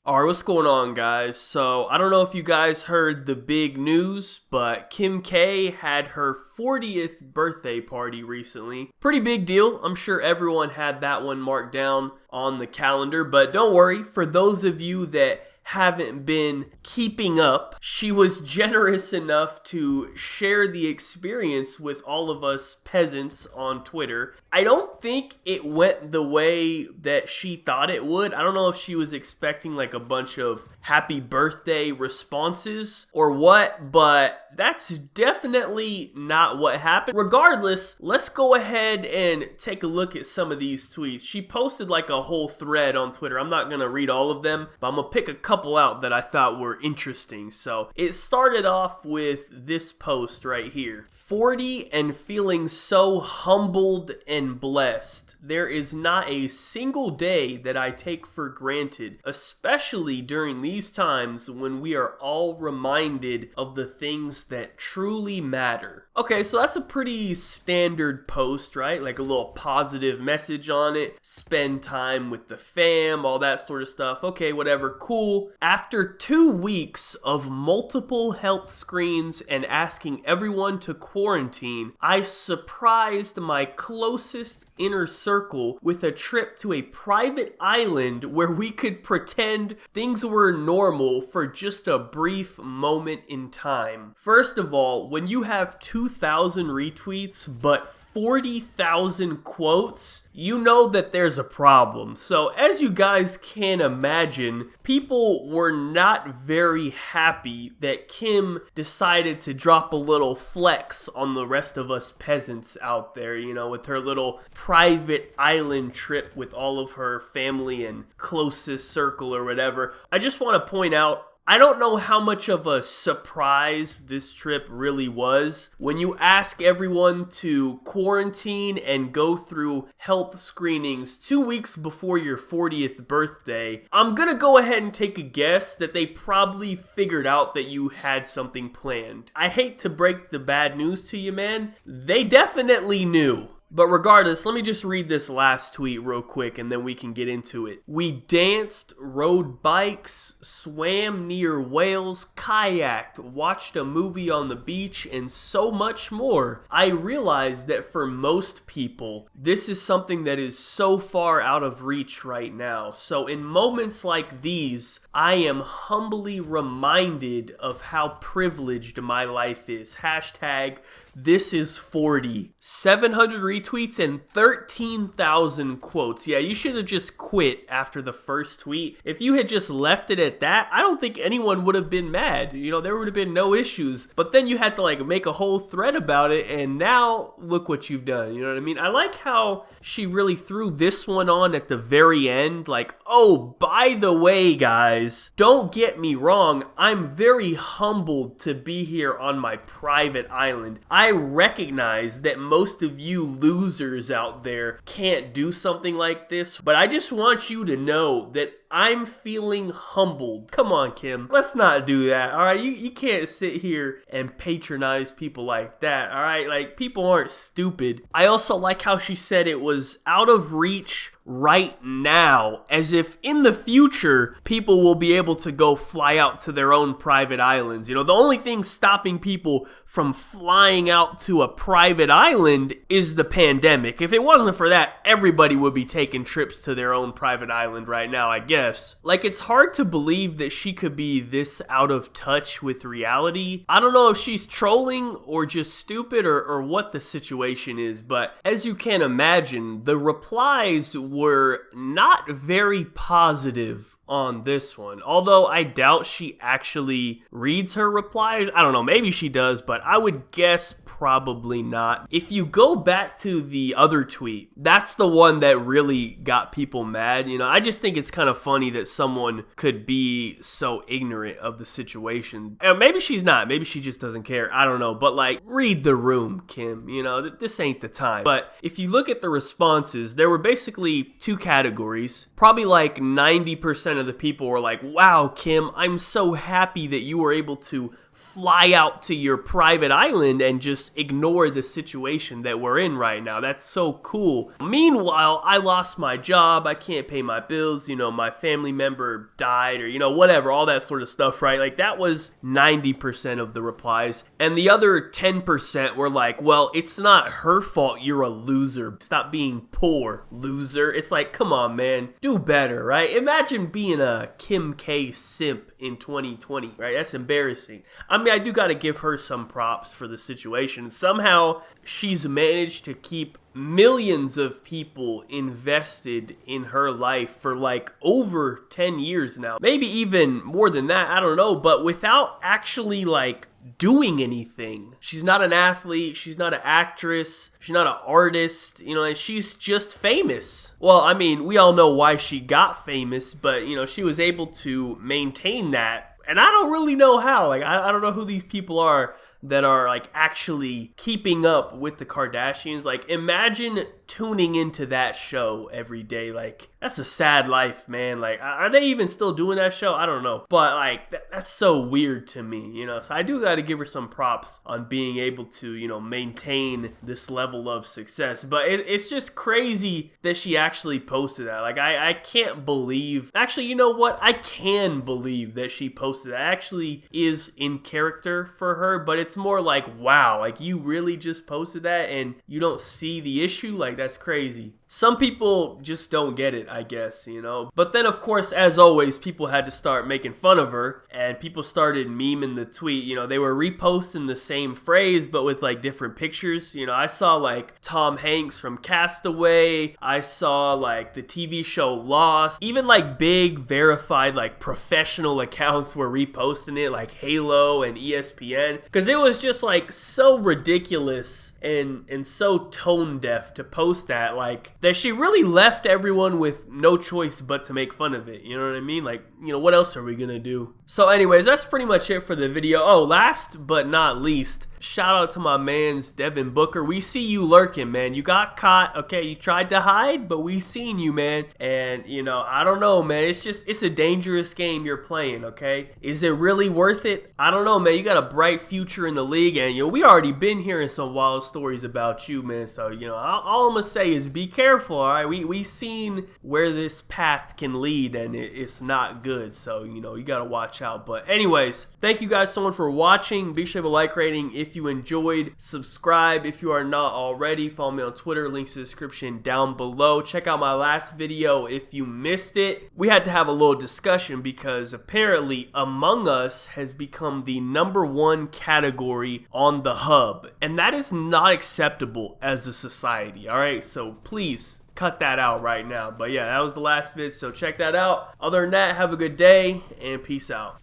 Alright, what's going on, guys? So, I don't know if you guys heard the big news, but Kim K had her 40th birthday party recently. Pretty big deal. I'm sure everyone had that one marked down on the calendar, but don't worry, for those of you that haven't been keeping up, she was generous enough to share the experience with all of us peasants on Twitter. I don't think it went the way that she thought it would. I don't know if she was expecting like a bunch of happy birthday responses or what, but that's definitely not what happened. Regardless, let's go ahead and take a look at some of these tweets. She posted like a whole thread on Twitter. I'm not gonna read all of them, but I'm gonna pick a couple out that I thought were interesting. So it started off with this post right here. 40 and feeling so humbled and blessed. There is not a single day that I take for granted, especially during these times when we are all reminded of the things that truly matter. Okay, so that's a pretty standard post, right? Like a little positive message on it. Spend time with the fam, all that sort of stuff. Okay, whatever, cool. After 2 weeks of multiple health screens and asking everyone to quarantine, I surprised my closest inner circle with a trip to a private island where we could pretend things were normal for just a brief moment in time. First of all, when you have 2,000 retweets but 40,000 quotes, you know that there's a problem. So as you guys can imagine, people were not very happy that Kim decided to drop a little flex on the rest of us peasants out there, you know, with her little private island trip with all of her family and closest circle or whatever. I just want to point out, I don't know how much of a surprise this trip really was. When you ask everyone to quarantine and go through health screenings 2 weeks before your 40th birthday, I'm gonna go ahead and take a guess that they probably figured out that you had something planned. I hate to break the bad news to you, man. They definitely knew. But regardless, let me just read this last tweet real quick and then we can get into it. We danced, rode bikes, swam near whales, kayaked, watched a movie on the beach, and so much more. I realize that for most people, this is something that is so far out of reach right now. So in moments like these, I am humbly reminded of how privileged my life is. Hashtag this is 40. 700 retweets and 13,000 quotes. Yeah, you should have just quit after the first tweet. If you had just left it at that, I don't think anyone would have been mad. You know, there would have been no issues. But then you had to like make a whole thread about it, and now look what you've done. You know what I mean? I like how she really threw this one on at the very end. Like, oh, by the way, guys, don't get me wrong. I'm very humbled to be here on my private island. I recognize that most of you losers out there can't do something like this, but I just want you to know that I'm feeling humbled. Come on, Kim. Let's not do that, all right? You can't sit here and patronize people like that, all right? Like, people aren't stupid. I also like how she said it was out of reach right now, as if in the future, people will be able to go fly out to their own private islands. You know, the only thing stopping people from flying out to a private island is the pandemic. If it wasn't for that, everybody would be taking trips to their own private island right now, I guess. Like, it's hard to believe that she could be this out of touch with reality. I don't know if she's trolling or just stupid or what the situation is, but as you can imagine, the replies were not very positive on this one. Although I doubt she actually reads her replies. I don't know, maybe she does, but I would guess probably not. If you go back to the other tweet, that's the one that really got people mad. You know, I just think it's kind of funny that someone could be so ignorant of the situation. And maybe she's not. Maybe she just doesn't care. I don't know. But like, read the room, Kim. You know, this ain't the time. But if you look at the responses, there were basically two categories. Probably like 90% of the people were like, wow, Kim, I'm so happy that you were able to fly out to your private island and just ignore the situation that we're in right now. That's so cool. Meanwhile, I lost my job. I can't pay my bills. You know, my family member died, or, you know, whatever, all that sort of stuff, right? Like, that was 90% of the replies. And the other 10% were like, well, it's not her fault you're a loser. Stop being poor, loser. It's like, come on, man. Do better, right? Imagine being a Kim K simp in 2020, right? That's embarrassing. I mean, I do got to give her some props for the situation. Somehow, she's managed to keep millions of people invested in her life for like over 10 years now. Maybe even more than that, I don't know, but without actually like doing anything. She's not an athlete, she's not an actress, she's not an artist, you know, and she's just famous. Well, I mean, we all know why she got famous, but, you know, she was able to maintain that. And I don't really know how. Like, I don't know who these people are that are like actually keeping up with the Kardashians. Like, imagine tuning into that show every day. Like, that's a sad life, man. Like, are they even still doing that show? I don't know. But like, that's so weird to me, you know. So I do got to give her some props on being able to, you know, maintain this level of success. But it's just crazy that she actually posted that. Like, I can't believe. Actually, you know what? I can believe that she posted that. Actually is in character for her, but it's more like, wow, like, you really just posted that and you don't see the issue? Like, that's crazy. Some people just don't get it, I guess, you know. But then, of course, as always, people had to start making fun of her, and people started memeing the tweet. You know, they were reposting the same phrase, but with like different pictures. You know, I saw like Tom Hanks from Castaway. I saw like the TV show Lost. Even like big verified like professional accounts were reposting it, like Halo and ESPN, because it was just like so ridiculous and so tone deaf to post that, like, that she really left everyone with no choice but to make fun of it. You know what I mean? Like, you know, what else are we gonna do? So anyways, that's pretty much it for the video. Oh, last but not least, shout out to my mans Devin Booker. We see you lurking, man. You got caught, okay? You tried to hide, but we seen you, man. And, you know, I don't know, man. It's a dangerous game you're playing, okay? Is it really worth it? I don't know, man. You got a bright future in the league, and, you know, we already been hearing some wild stories about you, man. So, you know, all I'm gonna say is be careful, all right? We seen where this path can lead, and it's not good. So, you know, you gotta watch out. But anyways, thank you guys so much for watching. Be sure to leave a like rating if you enjoyed. Subscribe if you are not already. Follow me on Twitter. Links in the description down below. Check out my last video if you missed it. We had to have a little discussion because apparently Among Us has become the #1 category on the hub, and that is not acceptable as a society. All right, so please cut that out right now. But yeah, that was the last vid, so check that out. Other than that, have a good day and peace out.